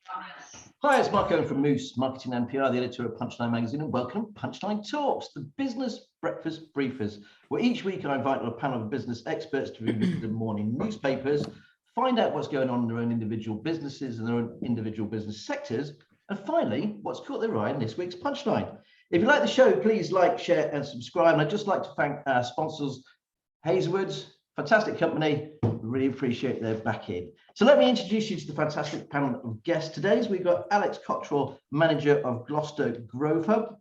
Hi, it's Mark Owen from Moose Marketing and PR, the editor of Punchline magazine, and welcome to Punchline Talks, the business breakfast briefers, where each week I invite a panel of business experts to review the morning newspapers, find out what's going on in their own individual businesses and their own individual business sectors, and finally, what's caught their eye in this week's Punchline. If you like the show, please like, share, and subscribe. And I'd just like to thank our sponsors, Hazelwood's, fantastic company. We really appreciate their backing. So let me introduce you to the fantastic panel of guests today. We've got Alex Cottrell, manager of Gloucester Growth Hub.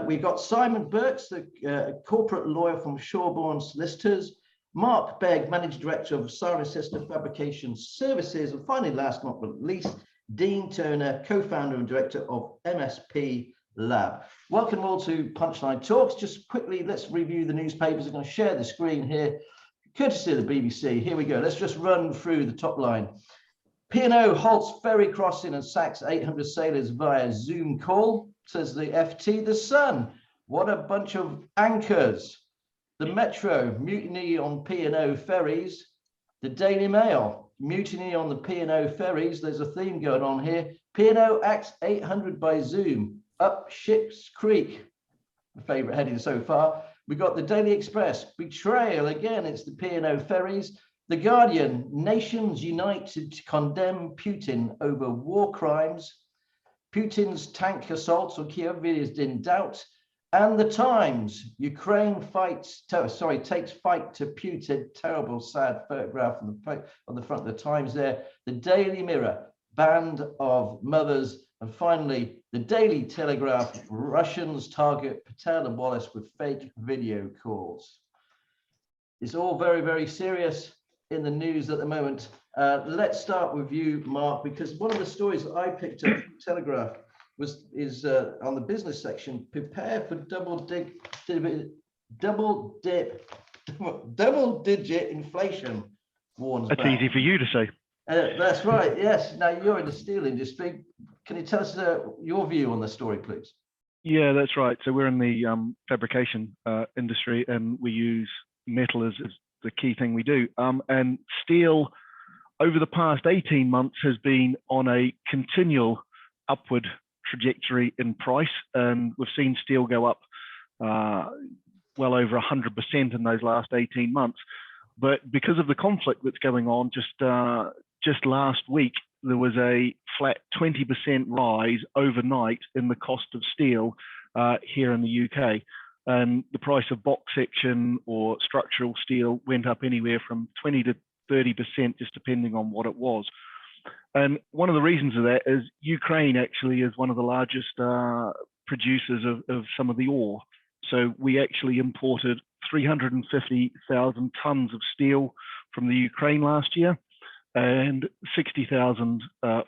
We've got Simon Birks, the corporate lawyer from Shawborn Solicitors. Marc, Begg, managing director of Sister Fabrication Services. And finally, last but not least, Dean Turner, co-founder and director of MSP LAB. Welcome all to Punchline Talks. Just quickly, let's review the newspapers. I'm going to share the screen here. Courtesy of the BBC. Here we go. Let's just run through the top line. P&O halts ferry crossing and sacks 800 sailors via Zoom call, says the FT. The Sun, what a bunch of anchors. The Metro, mutiny on P&O ferries. The Daily Mail, mutiny on the P&O ferries. There's a theme going on here. P&O acts 800 by Zoom. Up Ships Creek. My favourite heading so far. We got the Daily Express, betrayal again, it's the P&O ferries. The Guardian, nations united to condemn Putin over war crimes. Putin's tank assaults on Kiev is in doubt. And the Times, Ukraine takes fight to Putin. Terrible, sad photograph on the front of the Times there. The Daily Mirror, band of mothers. And finally, the Daily Telegraph, Russians target Patel and Wallace with fake video calls. It's all very, very serious in the news at the moment. Let's start with you, Mark, because one of the stories that I picked up from Telegraph is on the business section, prepare for double-digit inflation, warns That's back. easy for you to say. That's right, yes. Now, you're in the steel industry. Can you tell us your view on the story, please? Yeah, that's right. So we're in the fabrication industry, and we use metal as the key thing we do. And steel, over the past 18 months, has been on a continual upward trajectory in price. And we've seen steel go up well over 100% in those last 18 months. But because of the conflict that's going on, just last week, there was a flat 20% rise overnight in the cost of steel here in the UK. And the price of box section or structural steel went up anywhere from 20 to 30%, just depending on what it was. And one of the reasons of that is Ukraine actually is one of the largest producers of some of the ore. So we actually imported 350,000 tons of steel from the Ukraine last year, and 60,000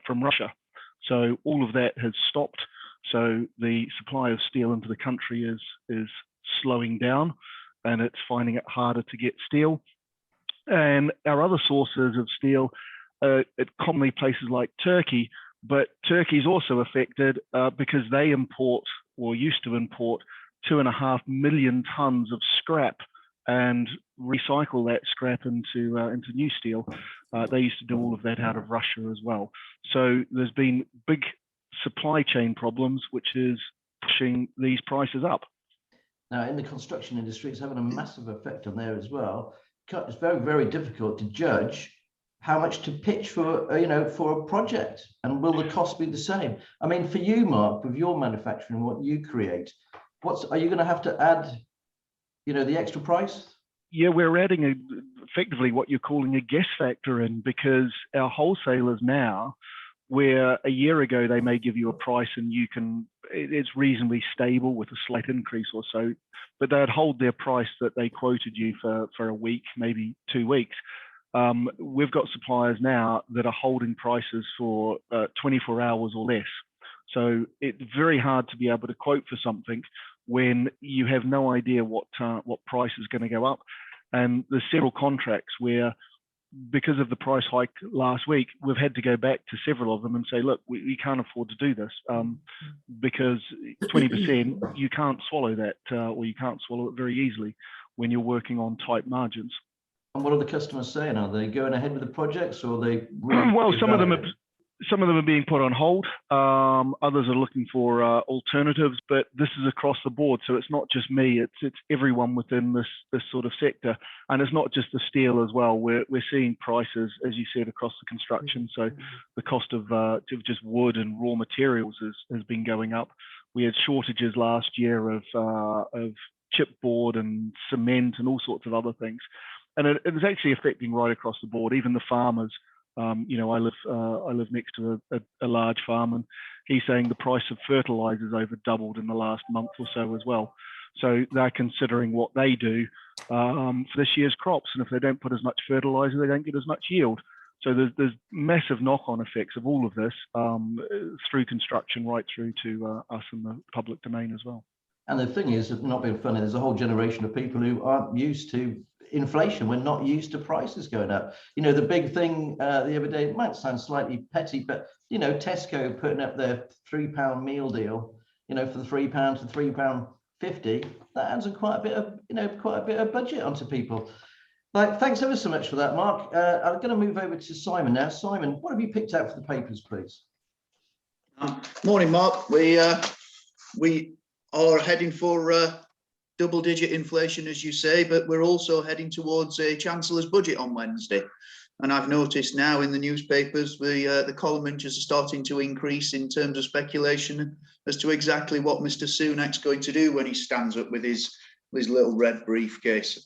from Russia. So all of that has stopped. So the supply of steel into the country is slowing down, and it's finding it harder to get steel. And our other sources of steel, at commonly places like Turkey, but Turkey is also affected because they import, or used to import, 2.5 million tons of scrap and recycle that scrap into new steel. They used to do all of that out of Russia as well. So there's been big supply chain problems, which is pushing these prices up. Now, in the construction industry, it's having a massive effect on there as well. It's very, very difficult to judge how much to pitch for, for a project, and will the cost be the same? I mean, for you, Mark, with your manufacturing, what you create, are you going to have to add, the extra price? Yeah, we're adding effectively what you're calling a guess factor in, because our wholesalers now, where a year ago they may give you a price and it's reasonably stable with a slight increase or so, but they'd hold their price that they quoted you for a week, maybe 2 weeks. We've got suppliers now that are holding prices for 24 hours or less. So it's very hard to be able to quote for something when you have no idea what price is going to go up. And there's several contracts where, because of the price hike last week, we've had to go back to several of them and say, look, we can't afford to do this because 20%, you can't swallow that, or you can't swallow it very easily when you're working on tight margins. And what are the customers saying? Are they going ahead with the projects, or are they really well, some of them some of them are being put on hold. Others are looking for alternatives, but this is across the board. So it's not just me; it's everyone within this sort of sector, and it's not just the steel as well. We're seeing prices, as you said, across the construction. So the cost of just wood and raw materials has been going up. We had shortages last year of chipboard and cement and all sorts of other things, and it is actually affecting right across the board. Even the farmers. You know, I live next to a large farm, and he's saying the price of fertilizers over doubled in the last month or so as well. So they're considering what they do for this year's crops, and if they don't put as much fertilizer, they don't get as much yield. So there's massive knock-on effects of all of this through construction right through to us in the public domain as well. And the thing is, not being funny, there's a whole generation of people who aren't used to inflation. We're not used to prices going up. You know, the big thing the other day, it might sound slightly petty, but, you know, Tesco putting up their £3 meal deal, you know, for the £3 to £3.50, that adds quite a bit of budget onto people. Like, thanks ever so much for that, Mark. I'm going to move over to Simon now. Simon, what have you picked out for the papers, please? Morning, Mark. We are heading for double-digit inflation, as you say, but we're also heading towards a Chancellor's budget on Wednesday. And I've noticed now in the newspapers, the column inches are starting to increase in terms of speculation as to exactly what Mr. Sunak's going to do when he stands up with his little red briefcase.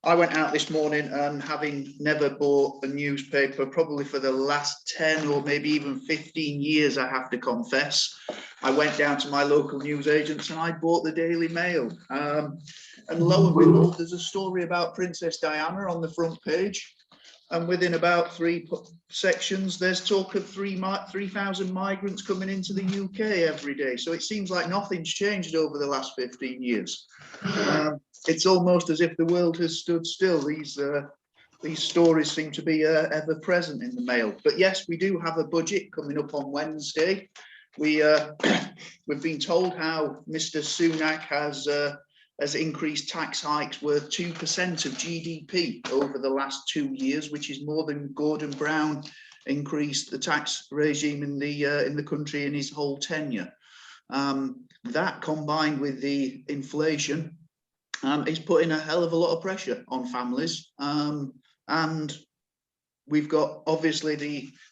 I went out this morning, and having never bought a newspaper probably for the last 10 or maybe even 15 years, I have to confess, I went down to my local newsagents and I bought the Daily Mail. And lo and behold, there's a story about Princess Diana on the front page. And within about 3 sections, there's talk of 3,000 migrants coming into the UK every day. So it seems like nothing's changed over the last 15 years. It's almost as if the world has stood still. These stories seem to be ever present in the Mail. But yes, we do have a budget coming up on Wednesday. We've been told how Mr. Sunak has increased tax hikes worth 2% of GDP over the last 2 years, which is more than Gordon Brown increased the tax regime in the country in his whole tenure. That combined with the inflation is putting a hell of a lot of pressure on families. And we've got obviously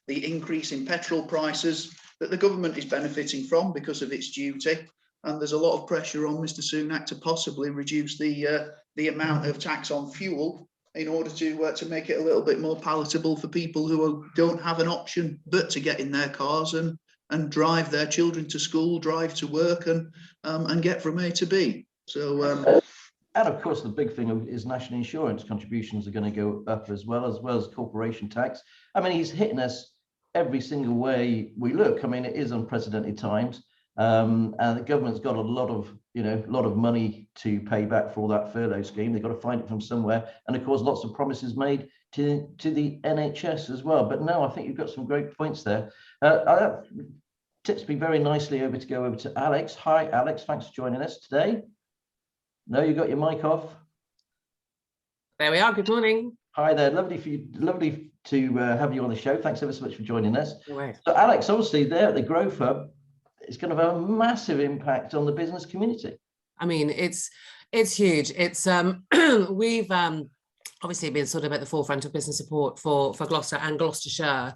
the increase in petrol prices that the government is benefiting from because of its duty. And there's a lot of pressure on Mr. Sunak to possibly reduce the amount of tax on fuel in order to make it a little bit more palatable for people who don't have an option but to get in their cars and drive their children to school, drive to work, and get from A to B. So. And of course, the big thing is national insurance contributions are going to go up as well as corporation tax. I mean, he's hitting us every single way we look. I mean, it is unprecedented times, and the government's got a lot of money to pay back for all that furlough scheme. They've got to find it from somewhere, and of course, lots of promises made to the NHS as well. But no, I think you've got some great points there. Tips me very nicely over to Alex. Hi, Alex. Thanks for joining us today. No, you got your mic off. There we are. Good morning. Hi there. Lovely to have you on the show. Thanks ever so much for joining us. Right. So, Alex, obviously there at the Growth Hub, it's going to have a massive impact on the business community. I mean, it's huge. It's we've obviously been sort of at the forefront of business support for Gloucester and Gloucestershire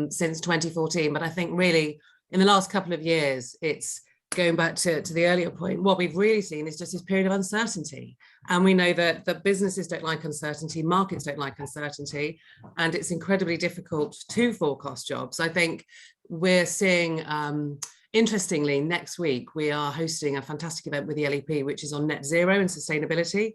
since 2014. But I think really in the last couple of years, it's going back to the earlier point, what we've really seen is just this period of uncertainty. And we know that the businesses don't like uncertainty, markets don't like uncertainty, and it's incredibly difficult to forecast jobs. I think we're seeing, interestingly, next week, we are hosting a fantastic event with the LEP, which is on net zero and sustainability.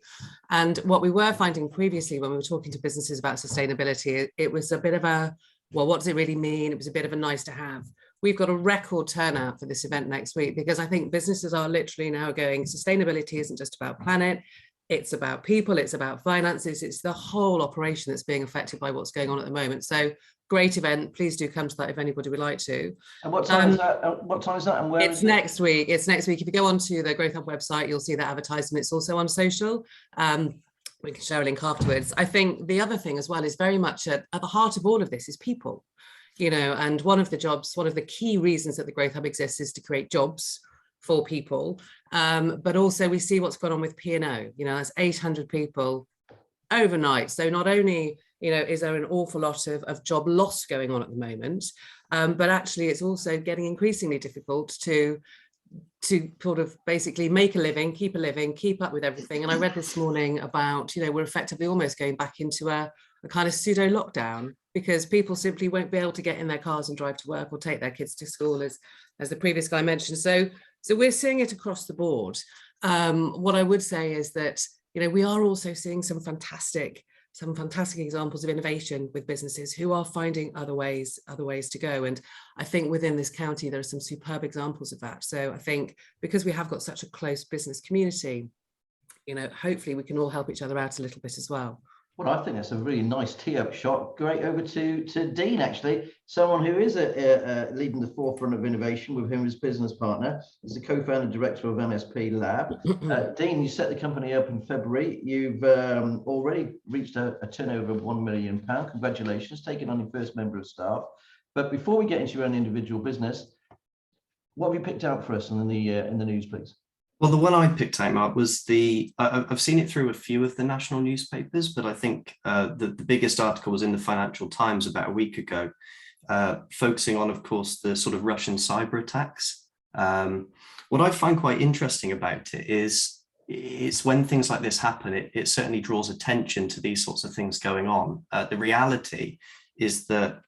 And what we were finding previously when we were talking to businesses about sustainability, it was a bit of a, well, what does it really mean? It was a bit of a nice to have. We've got a record turnout for this event next week because I think businesses are literally now going, sustainability isn't just about planet, it's about people, it's about finances, it's the whole operation that's being affected by what's going on at the moment. So great event. Please do come to that if anybody would like to. And what time is that? What time is that? And where it's next week. It's next week. If you go onto the Growth Hub website, you'll see that advertisement. It's also on social. We can share a link afterwards. I think the other thing as well is very much at the heart of all of this is people. and one of the key reasons that the Growth Hub exists is to create jobs for people. But also we see what's gone on with P&O, that's 800 people overnight. So not only, is there an awful lot of job loss going on at the moment, but actually it's also getting increasingly difficult to sort of basically make a living, keep up with everything. And I read this morning about, we're effectively almost going back into a kind of pseudo lockdown, because people simply won't be able to get in their cars and drive to work or take their kids to school, as the previous guy mentioned. So we're seeing it across the board. What I would say is that, we are also seeing some fantastic examples of innovation with businesses who are finding other ways to go. And I think within this county, there are some superb examples of that. So I think because we have got such a close business community, hopefully we can all help each other out a little bit as well. Well, I think that's a really nice tee-up shot. Great. Over to Dean, actually, someone who is leading the forefront of innovation with him as business partner. He's the co-founder director of MSP LAB. Dean, you set the company up in February. You've already reached a turnover of £1 million. Congratulations, taking on your first member of staff. But before we get into your own individual business, what have you picked out for us in the news, please? Well, the one I picked out, Mark, was I've seen it through a few of the national newspapers, but I think the biggest article was in the Financial Times about a week ago, focusing on, of course, the sort of Russian cyber attacks. What I find quite interesting about it is it's when things like this happen, it certainly draws attention to these sorts of things going on. The reality is that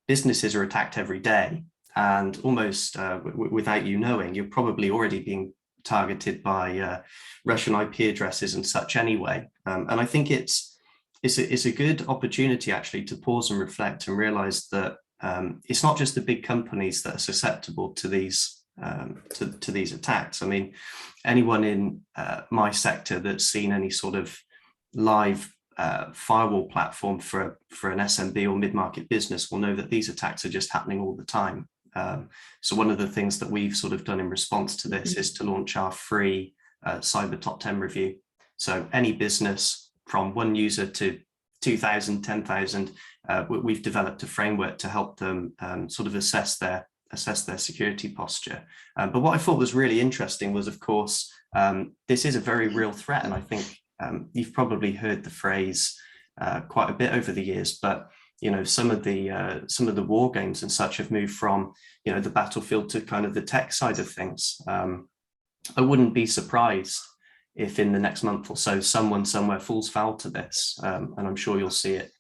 businesses are attacked every day, and almost without you knowing, you're probably already being targeted by Russian IP addresses and such anyway. And I think it's a good opportunity actually to pause and reflect and realize that it's not just the big companies that are susceptible to these attacks. I mean, anyone in my sector that's seen any sort of live firewall platform for an SMB or mid-market business will know that these attacks are just happening all the time. So one of the things that we've sort of done in response to this is to launch our free cyber top 10 review. So any business from 1 user to 2,000, 10,000, we've developed a framework to help them sort of assess their security posture. But what I thought was really interesting was, of course, this is a very real threat. And I think you've probably heard the phrase quite a bit over the years, but some of the war games and such have moved from, the battlefield to kind of the tech side of things. I wouldn't be surprised if in the next month or so, someone somewhere falls foul to this, and I'm sure you'll see it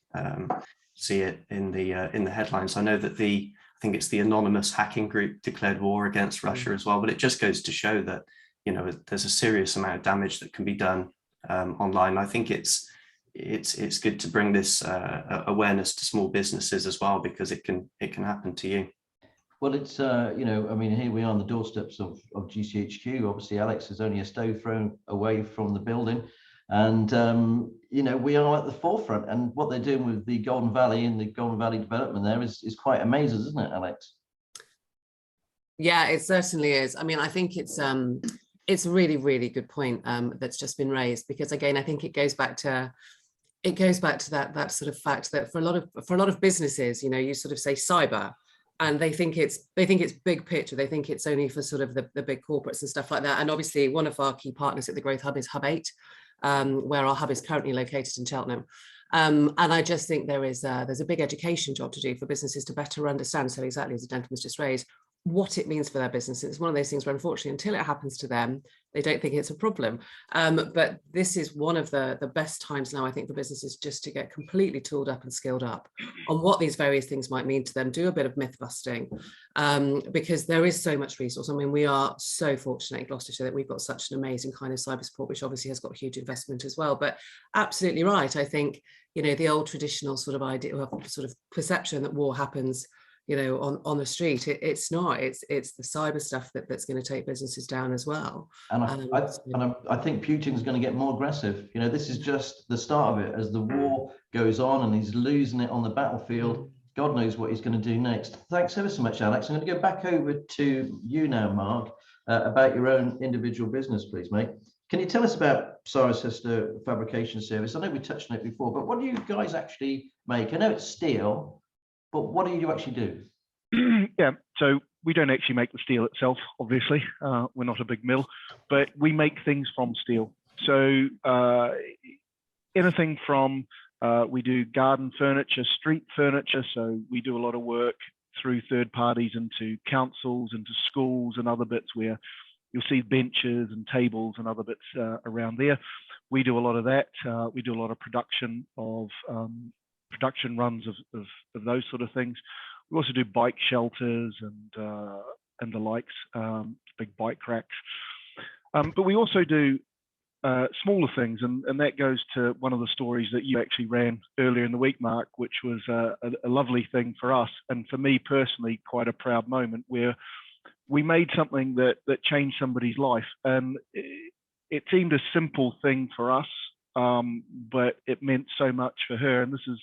in the headlines. I know that I think it's the anonymous hacking group declared war against Russia as well, but it just goes to show that, there's a serious amount of damage that can be done online. I think it's good to bring this awareness to small businesses as well, because it can happen to you. Well, it's here we are on the doorsteps of GCHQ. Obviously, Alex is only a stone throw away from the building, and we are at the forefront. And what they're doing with the Golden Valley and the Golden Valley development there is quite amazing, isn't it, Alex? Yeah, it certainly is. I mean, I think it's a really, really good point that's just been raised, because again, I think it goes back to that sort of fact that for a lot of businesses, you sort of say cyber, and they think it's big picture. They think it's only for sort of the big corporates and stuff like that. And obviously, one of our key partners at the Growth Hub is Hub 8, where our hub is currently located in Cheltenham. And I just think there's a big education job to do for businesses to better understand. So exactly as the gentleman's just raised, what it means for their business. It's one of those things where, unfortunately, until it happens to them, they don't think it's a problem. But this is one of the best times now, I think, for businesses just to get completely tooled up and skilled up on what these various things might mean to them, do a bit of myth busting, because there is so much resource. I mean, we are so fortunate in Gloucestershire that we've got such an amazing kind of cyber support, which obviously has got huge investment as well. But absolutely right. I think, the old traditional sort of idea, sort of perception that war happens on the street, it's not. It's the cyber stuff that's going to take businesses down as well. And I think Putin's going to get more aggressive. This is just the start of it. As the war goes on and he's losing it on the battlefield, God knows what he's going to do next. Thanks ever so much, Alex. I'm going to go back over to you now, Mark, about your own individual business, please, mate. Can you tell us about Cirencester Fabrication Service? I know we touched on it before, but what do you guys actually make? I know it's steel, but what do you actually do? Yeah, so we don't actually make the steel itself, obviously. We're not a big mill, but we make things from steel. So anything from, we do garden furniture, street furniture. So we do a lot of work through third parties into councils, into schools and other bits where you'll see benches and tables and other bits around there. We do a lot of that. We do a lot of production runs of those sort of things. We also do bike shelters and the likes, big bike racks. But we also do smaller things, and that goes to one of the stories that you actually ran earlier in the week, Mark, which was a lovely thing for us, and for me personally, quite a proud moment where we made something that changed somebody's life. And it seemed a simple thing for us, but it meant so much for her. And this is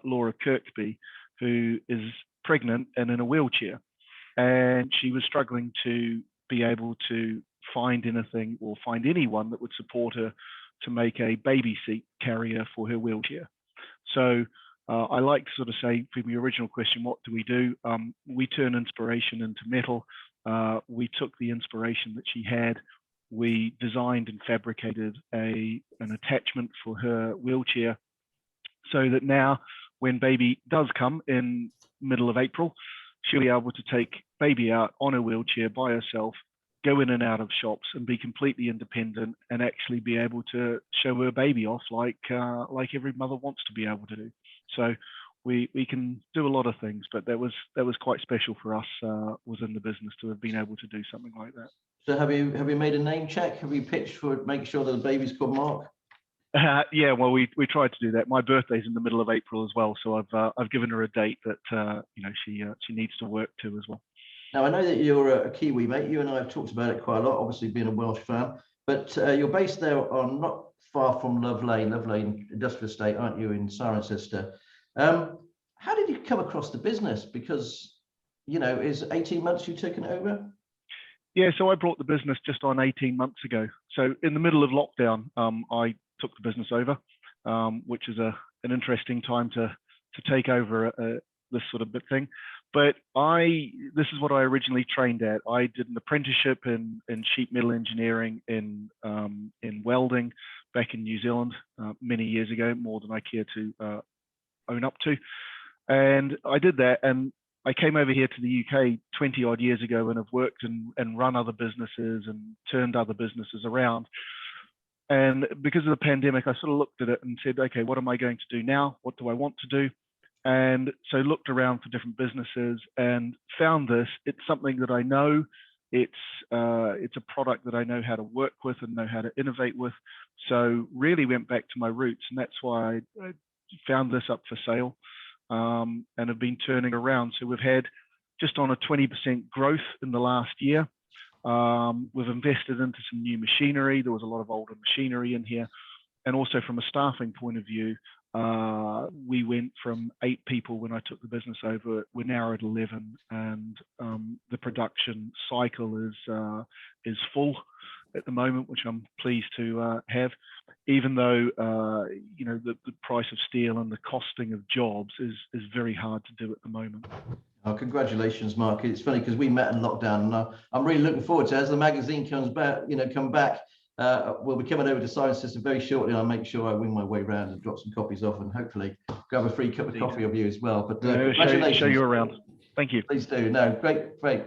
Laura Kirkby, who is pregnant and in a wheelchair, and she was struggling to be able to find anything or find anyone that would support her to make a baby seat carrier for her wheelchair. So I like to sort of say, from your original question, what do? We turn inspiration into metal. We took the inspiration that she had. We designed and fabricated an attachment for her wheelchair, so that now when baby does come in middle of April, she'll be able to take baby out on a wheelchair by herself, go in and out of shops and be completely independent, and actually be able to show her baby off like every mother wants to be able to do. So we can do a lot of things, but that was quite special for us within the business to have been able to do something like that. So have you made a name check? Have you pitched for it, make sure that the baby's called Mark? Yeah, well, we tried to do that. My birthday's in the middle of April as well, so I've given her a date that she needs to work to as well. Now I know that you're a Kiwi, mate. You and I have talked about it quite a lot, obviously being a Welsh fan. But you're based there on not far from Love Lane Industrial Estate, aren't you, in Cirencester? How did you come across the business? Because is 18 months you've taken over? Yeah, so I brought the business just on 18 months ago. So in the middle of lockdown, I took the business over, which is an interesting time to take over this sort of bit thing. But this is what I originally trained at. I did an apprenticeship in sheet metal engineering in welding back in New Zealand many years ago, more than I care to own up to. And I did that, and I came over here to the UK 20 odd years ago and have worked and run other businesses and turned other businesses around. And because of the pandemic, I sort of looked at it and said, okay, what am I going to do now? What do I want to do? And so looked around for different businesses and found this. It's something that I know. It's a product that I know how to work with and know how to innovate with. So really went back to my roots, and that's why I found this up for sale and have been turning around. So we've had just on a 20% growth in the last year. We've invested into some new machinery. There was a lot of older machinery in here. And also from a staffing point of view, we went from 8 people when I took the business over. We're now at 11, and the production cycle is full at the moment, which I'm pleased to have, even though the price of steel and the costing of jobs is very hard to do at the moment. Oh, congratulations, Mark. It's funny because we met in lockdown, and I'm really looking forward to it. As the magazine comes back, come back. We'll be coming over to Cirencester very shortly. I'll make sure I wing my way around and drop some copies off, and hopefully grab a free cup of coffee of you as well. But congratulations. Show you around. Thank you. Please do. No, great.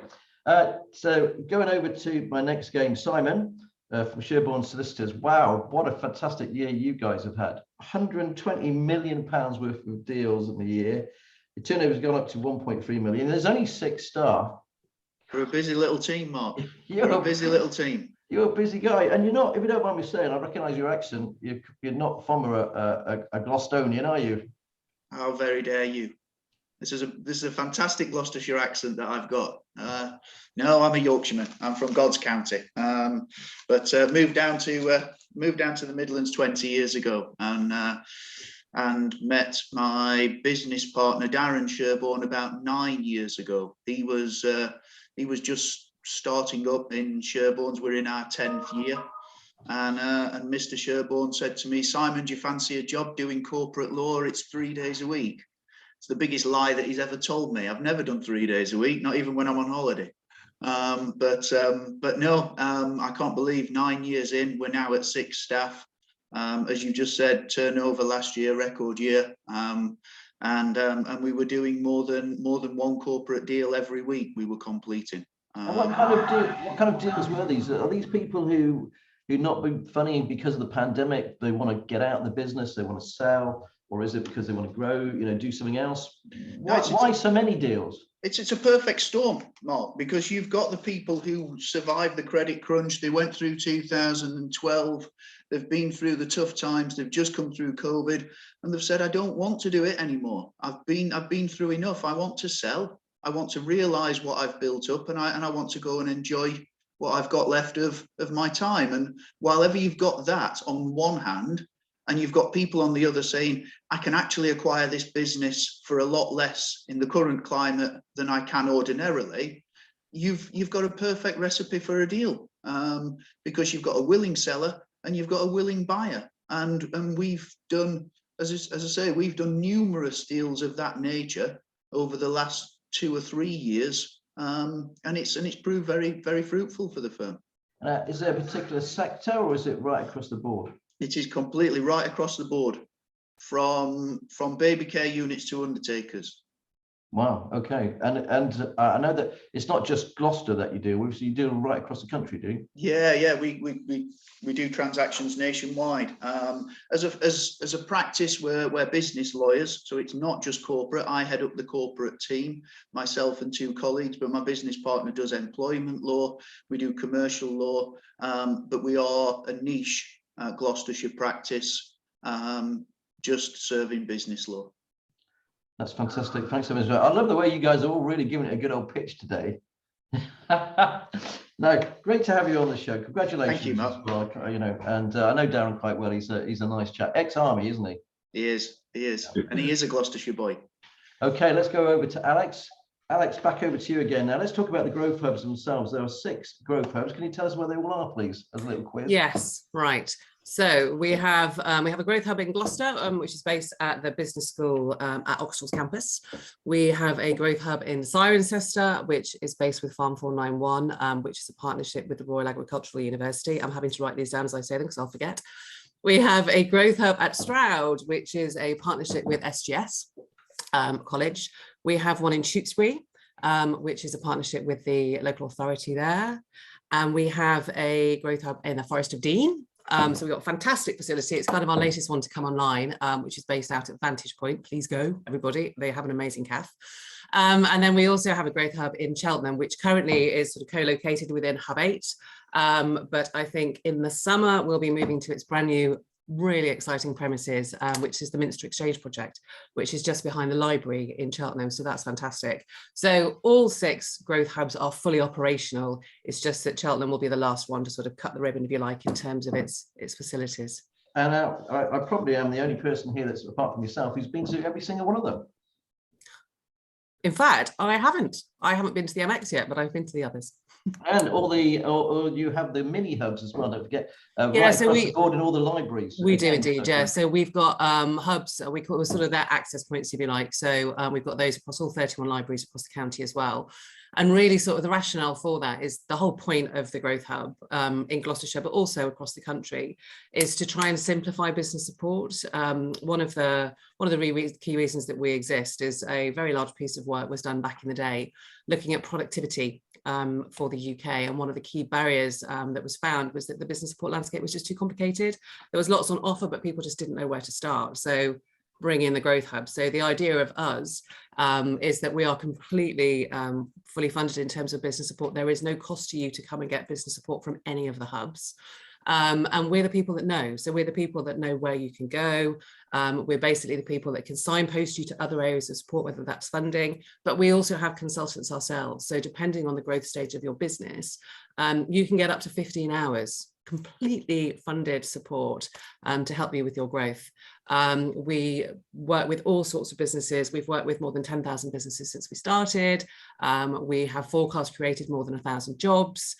So going over to my next game, Simon from Sherborne Solicitors. Wow, what a fantastic year you guys have had. £120 million worth of deals in the year. The turnover's gone up to 1.3 million. There's only 6 staff. You're a busy little team, Mark. You're a busy little team. You're a busy guy, and you're not, if you don't mind me saying, I recognise your accent. You're not from a Gloucestonian, are you? How very dare you? This is a fantastic Gloucestershire accent that I've got. No, I'm a Yorkshireman. I'm from God's County, but moved down to the Midlands 20 years ago, and met my business partner Darren Sherborne about 9 years ago. He was just starting up in Sherborne's. We're in our 10th year, and Mr. Sherborne said to me, "Simon, do you fancy a job doing corporate law? It's 3 days a week." It's the biggest lie that he's ever told me. I've never done 3 days a week, not even when I'm on holiday. But no, I can't believe 9 years in, we're now at 6 staff. As you just said, turnover last year, record year. And we were doing more than one corporate deal every week we were completing. And what kind of deals were these? Are these people who not been funny because of the pandemic? They want to get out of the business, they want to sell, or is it because they want to grow, do something else? Why so many deals? It's a perfect storm, Mark, because you've got the people who survived the credit crunch. They went through 2012. They've been through the tough times. They've just come through COVID, and they've said, I don't want to do it anymore. I've been through enough. I want to sell. I want to realize what I've built up, and I want to go and enjoy what I've got left of my time. And while ever you've got that on one hand, and you've got people on the other saying, I can actually acquire this business for a lot less in the current climate than I can ordinarily, you've got a perfect recipe for a deal, because you've got a willing seller and you've got a willing buyer. And we've done, as I say, we've done numerous deals of that nature over the last 2 or 3 years, and it's proved very, very fruitful for the firm. Is there a particular sector, or is it right across the board? It is completely right across the board, from baby care units to undertakers. Wow. Okay. And I know that it's not just Gloucester that you deal with, so you deal right across the country, do you? Yeah. We do transactions nationwide. As a practice, we're business lawyers, so it's not just corporate. I head up the corporate team, myself and 2 colleagues, but my business partner does employment law. We do commercial law, but we are a niche Gloucestershire practice, just serving business law. That's fantastic. Thanks so much. I love the way you guys are all really giving it a good old pitch today. No, great to have you on the show. Congratulations. Thank you, Mark. Well, and I know Darren quite well. He's a nice chap. Ex-army, isn't he? He is, and he is a Gloucestershire boy. Okay, let's go over to Alex. Alex, back over to you again. Now let's talk about the growth hubs themselves. There are 6 growth hubs. Can you tell us where they all are, please, as a little quiz? Yes, right. So we have a growth hub in Gloucester, which is based at the business school at Oxford's campus. We have a growth hub in Cirencester, which is based with Farm 491, which is a partnership with the Royal Agricultural University. I'm having to write these down as I say them because I'll forget. We have a growth hub at Stroud, which is a partnership with SGS College. We have one in Tewkesbury, which is a partnership with the local authority there. And we have a growth hub in the Forest of Dean. So we've got a fantastic facility. It's kind of our latest one to come online, which is based out at Vantage Point. Please go, everybody. They have an amazing cafe. And then we also have a growth hub in Cheltenham, which currently is sort of co-located within Hub 8. But I think in the summer, we'll be moving to its brand new, really exciting premises, which is the Minster Exchange project, which is just behind the library in Cheltenham. So that's fantastic. So all 6 growth hubs are fully operational. It's just that Cheltenham will be the last one to sort of cut the ribbon, if you like, in terms of its facilities. And I probably am the only person here that's, apart from yourself, who's been to every single one of them. In fact, I haven't been to the MX yet, but I've been to the others. And all you have the mini hubs as well. Don't forget, yeah. Right So across the board in all the libraries. We do indeed, yeah. So we've got hubs. We call sort of their access points, if you like. So we've got those across all 31 libraries across the county as well. And really, sort of the rationale for that is the whole point of the Growth Hub in Gloucestershire, but also across the country, is to try and simplify business support. One of the key reasons that we exist is a very large piece of work was done back in the day, looking at productivity for the UK. And one of the key barriers that was found was that the business support landscape was just too complicated. There was lots on offer, but people just didn't know where to start. So bring in the Growth Hub. So the idea of us is that we are completely fully funded in terms of business support. There is no cost to you to come and get business support from any of the hubs. And we're the people that know. So we're the people that know where you can go. We're basically the people that can signpost you to other areas of support, whether that's funding, but we also have consultants ourselves. So depending on the growth stage of your business, you can get up to 15 hours completely funded support to help you with your growth. We work with all sorts of businesses. We've worked with more than 10,000 businesses since we started. We have forecast created more than 1,000 jobs.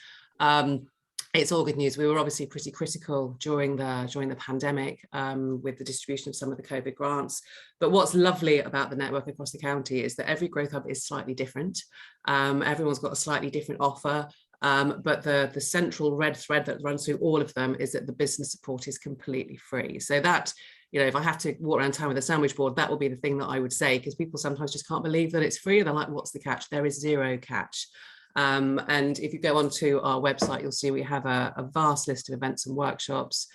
it's all good news. We were obviously pretty critical during the pandemic with the distribution of some of the COVID grants. But what's lovely about the network across the county is that every growth hub is slightly different. Everyone's got a slightly different offer. But the central red thread that runs through all of them is that the business support is completely free. So that, you know, if I have to walk around town with a sandwich board, that will be the thing that I would say, because people sometimes just can't believe that it's free. They're like, what's the catch? There is zero catch. And if you go onto our website, you'll see we have a vast list of events and workshops.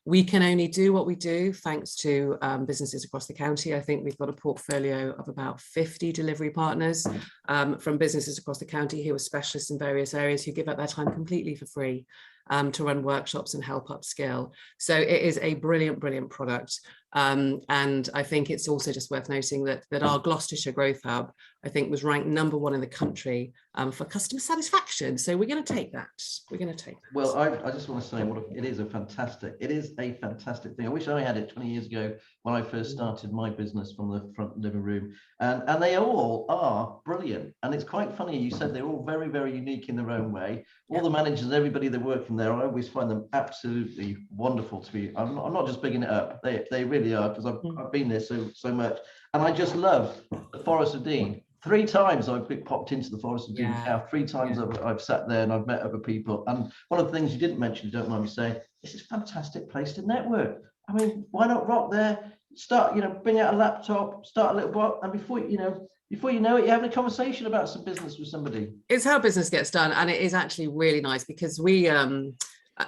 We can only do what we do thanks to businesses across the county. I think we've got a portfolio of about 50 delivery partners from businesses across the county who are specialists in various areas, who give up their time completely for free to run workshops and help upskill. So it is a brilliant, brilliant product. And I think it's also just worth noting that our Gloucestershire Growth Hub, I think, was ranked #1 in the country for customer satisfaction. So we're going to take that. We're going to take that. Well, I just want to say it is a fantastic thing. I wish I had it 20 years ago when I first started my business from the front living room. And they all are brilliant. And it's quite funny. You said they're all very, very unique in their own way. All the managers, everybody that work in there, I always find them absolutely wonderful to be. I'm not just bigging it up. They really are, because I've been there so much. And I just love the Forest of Dean. 3 times I've popped into the Forest of Dean now. 3 times I've sat there and I've met other people. And one of the things you didn't mention, you don't mind me saying, this is a fantastic place to network. I mean, why not rock there? Start, bring out a laptop, start a little bot, and before you know it, you're having a conversation about some business with somebody. It's how business gets done, and it is actually really nice, because we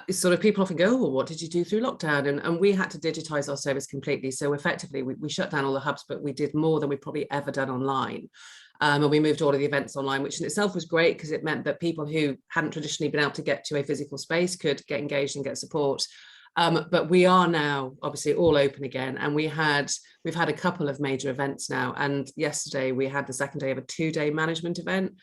sort of, people often go, oh, well, what did you do through lockdown? And we had to digitize our service completely. So effectively, we shut down all the hubs, but we did more than we've probably ever done online. And we moved all of the events online, which in itself was great, because it meant that people who hadn't traditionally been able to get to a physical space could get engaged and get support. But we are now obviously all open again, and we've had a couple of major events now. And yesterday we had the second day of a 2-day management event,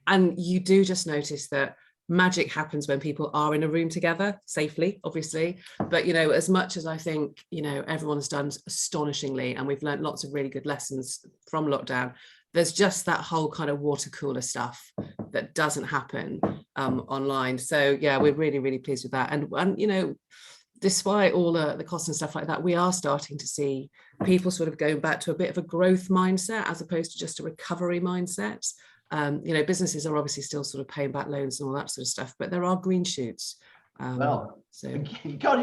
and you do just notice that magic happens when people are in a room together safely, obviously. But as much as I think everyone's done astonishingly, and we've learned lots of really good lessons from lockdown, there's just that whole kind of water cooler stuff that doesn't happen online. So yeah, we're really, really pleased with that. And despite all the costs and stuff like that, we are starting to see people sort of going back to a bit of a growth mindset as opposed to just a recovery mindset. Businesses are obviously still sort of paying back loans and all that sort of stuff, but there are green shoots. God,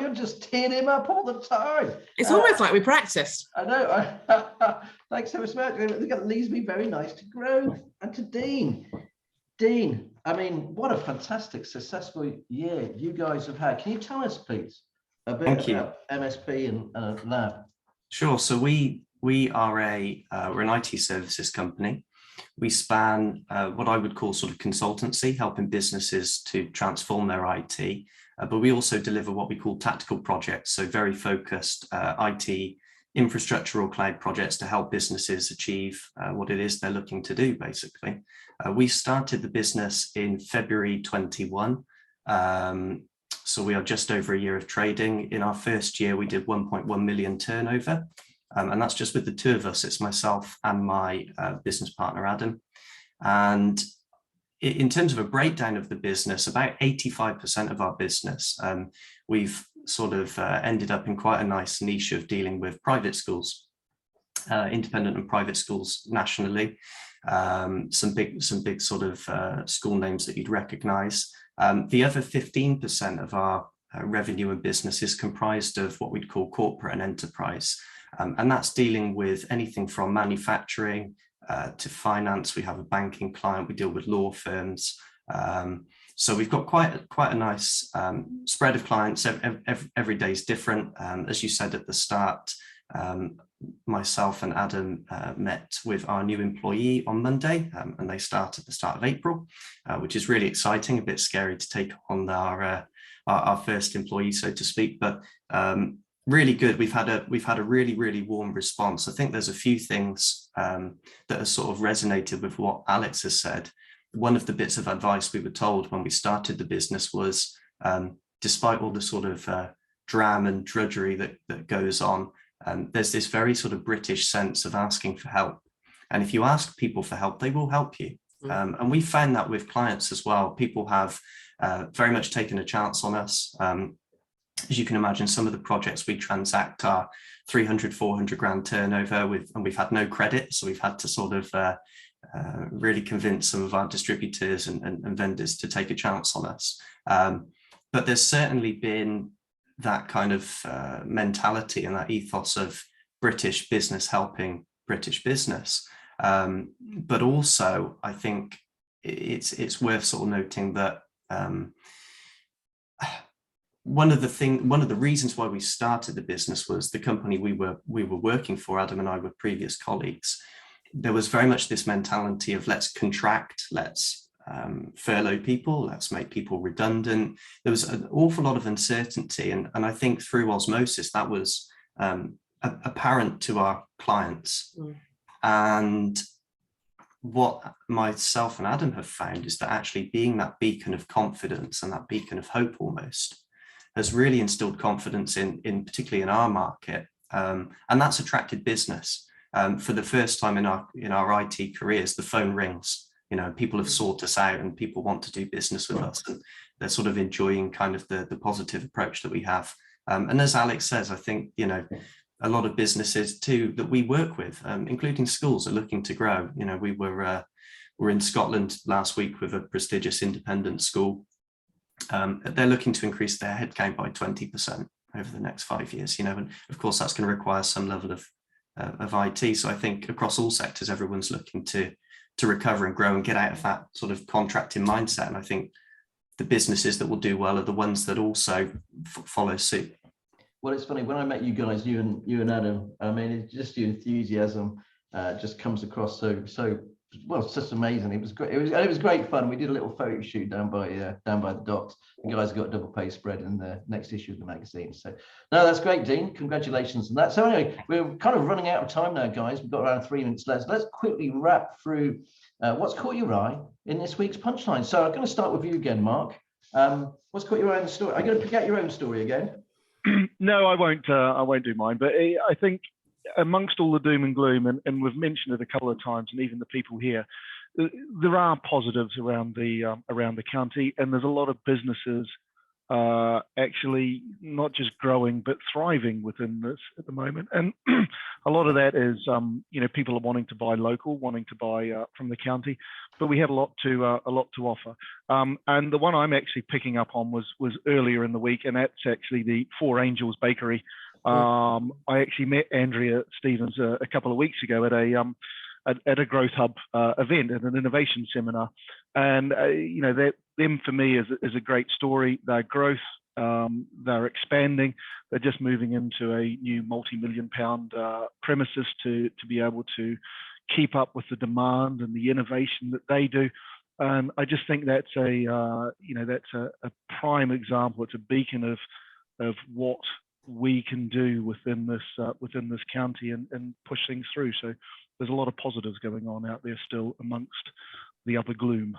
you're just teeing him up all the time. It's almost like we practiced. I know. Thanks so much. That leads me very nice to growth and to Dean. Dean, I mean, what a fantastic, successful year you guys have had. Can you tell us, please, a bit about MSP and Lab? Sure. So we are we're an IT services company. We span what I would call sort of consultancy, helping businesses to transform their IT, but we also deliver what we call tactical projects, so very focused IT infrastructure or cloud projects to help businesses achieve what it is they're looking to do, basically. We started the business in February 21, so we are just over a year of trading. In our first year, we did 1.1 million turnover. And that's just with the 2 of us. It's myself and my business partner, Adam. And in terms of a breakdown of the business, about 85% of our business, we've sort of ended up in quite a nice niche of dealing with private schools, independent and private schools nationally. Some big sort of school names that you'd recognize. The other 15% of our revenue and business is comprised of what we'd call corporate and enterprise. And that's dealing with anything from manufacturing to finance. We have a banking client. We deal with law firms. So we've got quite a nice spread of clients. Every day is different. As you said at the start, myself and Adam met with our new employee on Monday, and they start at the start of April, which is really exciting. A bit scary to take on our first employee, so to speak, but really good. We've had a really, really warm response. I think there's a few things that have sort of resonated with what Alex has said. One of the bits of advice we were told when we started the business was, despite all the sort of drama and drudgery that goes on, there's this very sort of British sense of asking for help. And if you ask people for help, they will help you. And we found that with clients as well. People have very much taken a chance on us. As you can imagine, some of the projects we transact are 300, 400 grand turnover and we've had no credit. So we've had to sort of really convince some of our distributors and vendors to take a chance on us. But there's certainly been that kind of mentality and that ethos of British business helping British business. But also, I think it's worth sort of noting that one of the reasons why we started the business was the company we were working for. Adam and I were previous colleagues. There was very much this mentality of let's contract, let's furlough people, let's make people redundant. There was an awful lot of uncertainty, and I think through osmosis that was apparent to our clients. And what myself and Adam have found is that actually being that beacon of confidence and that beacon of hope almost has really instilled confidence in particularly in our market, and that's attracted business. For the first time in our IT careers, the phone rings. You know, people have sought us out and people want to do business with us, and they're sort of enjoying kind of the positive approach that we have. And as Alex says, I think, you know, a lot of businesses too that we work with, including schools, are looking to grow. You know, we were in Scotland last week with a prestigious independent school. They're looking to increase their headcount by 20% over the next 5 years. You know, and of course that's going to require some level of IT. So I think across all sectors, everyone's looking to recover and grow and get out of that sort of contracting mindset. And I think the businesses that will do well are the ones that also follow suit. Well, it's funny, when I met you guys, you and Adam, I mean, it's just your enthusiasm just comes across so well. It's just amazing. It was great. It was great fun. We did a little photo shoot down by the docks. The guys got a double page spread in the next issue of the magazine. So no, that's great, Dean. Congratulations on that. So anyway, we're kind of running out of time now, guys. We've got around 3 minutes left. Let's quickly wrap through what's caught your eye in this week's Punchline. So I'm going to start with you again, Mark. What's caught your eye in the story? Are you going to pick out your own story again? No, I won't do mine. But I think amongst all the doom and gloom, and we've mentioned it a couple of times, and even the people here, there are positives around the county, and there's a lot of businesses actually not just growing but thriving within this at the moment. And a lot of that is you know, people are wanting to buy local, wanting to buy from the county, but we have a lot to offer. And the one I'm actually picking up on was earlier in the week, and that's actually the Four Angels Bakery. I actually met Andrea Stevens a couple of weeks ago at a Growth Hub event, at an innovation seminar, and you know, that them for me is a great story. Their growth, they're expanding, they're just moving into a new multi-million-pound premises to be able to keep up with the demand and the innovation that they do. And I just think that's that's a prime example. It's a beacon of what we can do within this county and push things through. So there's a lot of positives going on out there still amongst the other gloom.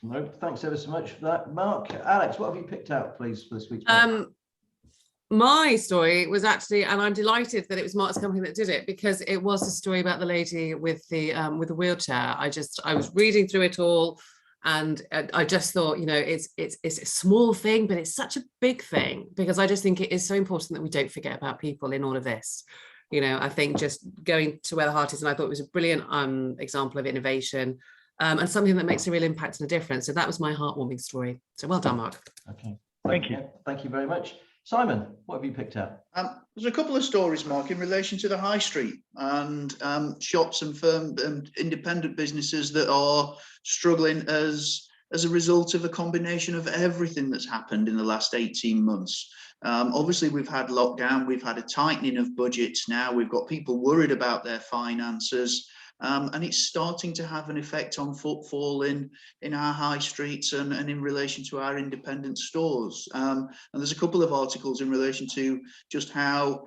No, thanks ever so much for that, Mark. Alex, what have you picked out, please, for this week's? My story was actually, and I'm delighted that it was Mark's company that did it, because it was a story about the lady with the wheelchair. I was reading through it all, and I just thought, you know, it's a small thing, but it's such a big thing, because I just think it is so important that we don't forget about people in all of this. You know, I think just going to where the heart is, and I thought it was a brilliant example of innovation, and something that makes a real impact and a difference. So that was my heartwarming story. So well done, Mark. Okay, thank you. Thank you very much. Simon, what have you picked out? There's a couple of stories, Mark, in relation to the high street and shops and firm and independent businesses that are struggling as a result of a combination of everything that's happened in the last 18 months. Obviously, we've had lockdown, we've had a tightening of budgets now, we've got people worried about their finances, and it's starting to have an effect on footfall in our high streets and in relation to our independent stores. And there's a couple of articles in relation to just how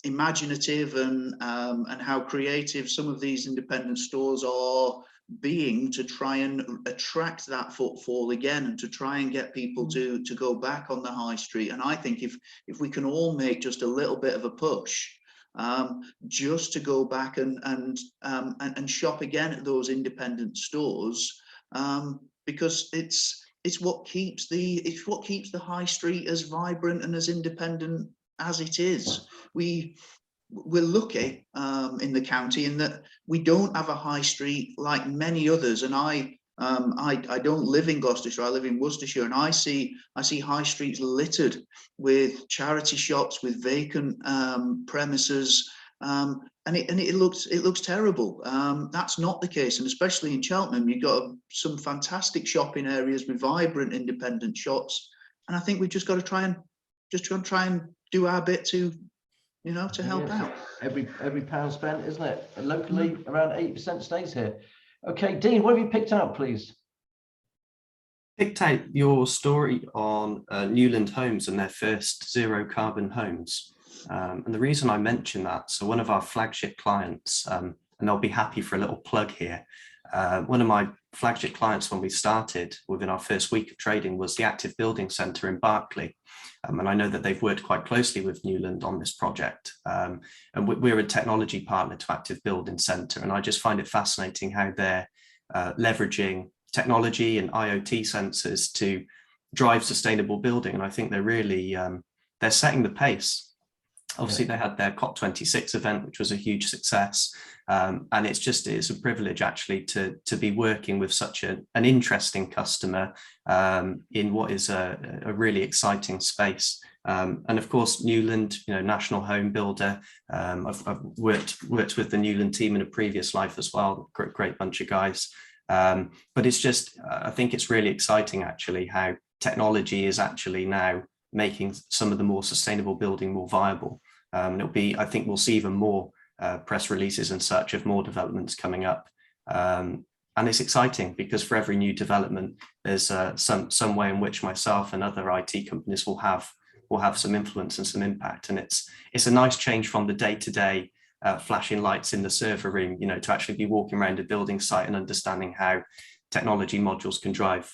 imaginative and how creative some of these independent stores are being to try and attract that footfall again, and to try and get people to go back on the high street. And I think if we can all make just a little bit of a push, just to go back and shop again at those independent stores, because it's what keeps the high street as vibrant and as independent as it is. We're lucky in the county in that we don't have a high street like many others, and I don't live in Gloucestershire, I live in Worcestershire, and I see high streets littered with charity shops, with vacant premises, and it looks terrible. That's not the case, and especially in Cheltenham, you've got some fantastic shopping areas with vibrant independent shops, and I think we've just got to try and do our bit to help out. Every pound spent, isn't it? Locally, around 8% stays here. Okay, Dean, what have you picked out, please? Picked out your story on Newland Homes and their first zero carbon homes. And the reason I mention that, so one of our flagship clients, and they'll be happy for a little plug here. One of my flagship clients when we started within our first week of trading was the Active Building Centre in Berkeley. And I know that they've worked quite closely with Newland on this project. And we're a technology partner to Active Building Centre. And I just find it fascinating how they're leveraging technology and IoT sensors to drive sustainable building. And I think they're really, they're setting the pace. Obviously, they had their COP26 event, which was a huge success. And it's a privilege actually to be working with such an interesting customer in what is a really exciting space. And of course, Newland, national home builder. I've worked with the Newland team in a previous life as well. Great bunch of guys. But it's just, I think it's really exciting actually how technology is actually now making some of the more sustainable building more viable. I think we'll see even more press releases and such of more developments coming up. And it's exciting because for every new development, there's some way in which myself and other IT companies will have some influence and some impact. And it's a nice change from the day-to-day flashing lights in the server room, to actually be walking around a building site and understanding how technology modules can drive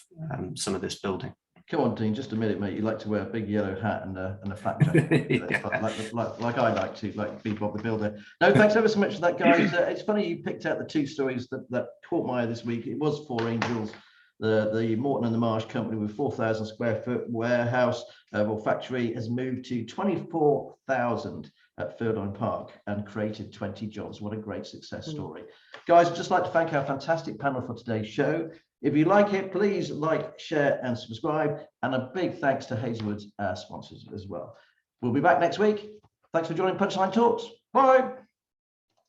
some of this building. Come on, Dean, just a minute, mate. You like to wear a big yellow hat and a flak jacket. Yeah. like I like to, like be Bob the Builder. No, thanks ever so much for that, guys. It's funny you picked out the two stories that caught my eye this week. It was Four Angels, the Morton and the Marsh company with 4,000 square foot warehouse or factory has moved to 24,000 at Furlong Park and created 20 jobs. What a great success story. Guys, I'd just like to thank our fantastic panel for today's show. If you like it, please like, share and subscribe. And a big thanks to Hazelwood's sponsors as well. We'll be back next week. Thanks for joining Punchline Talks. Bye.